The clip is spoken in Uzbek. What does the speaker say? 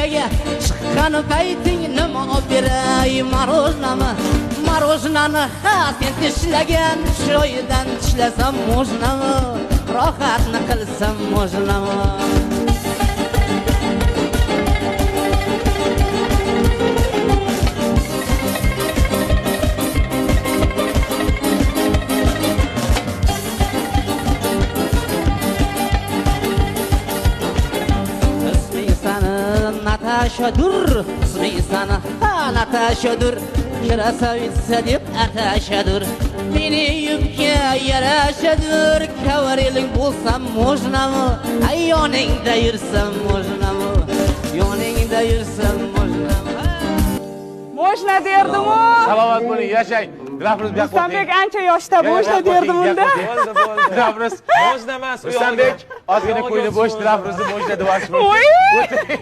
ko'chaga chiqqan payting nima olib beray marojnami marojnani ha sen tishlagan joyidan tishlasam mojnami rohatni qilsam mojnami Natashadur, isming sana Natashadur, krasavitsa deb atashadur. Meni yubga yarashadur, kavareling bo'lsam mojnami, ay yoningda yursam mojnami, yoningda yursam mojnami. Mojna derdim-u. Salomat bo'ling, yashang. Grafimiz bu yoqqa. Ruslanbek ancha yoshda mojna derdim unda. Bo'ldi. Grafimiz Mojna emas, Ruslanbek ozgina qo'yni bo'sh grafimizni mojna deb ochmoqchi. Voy!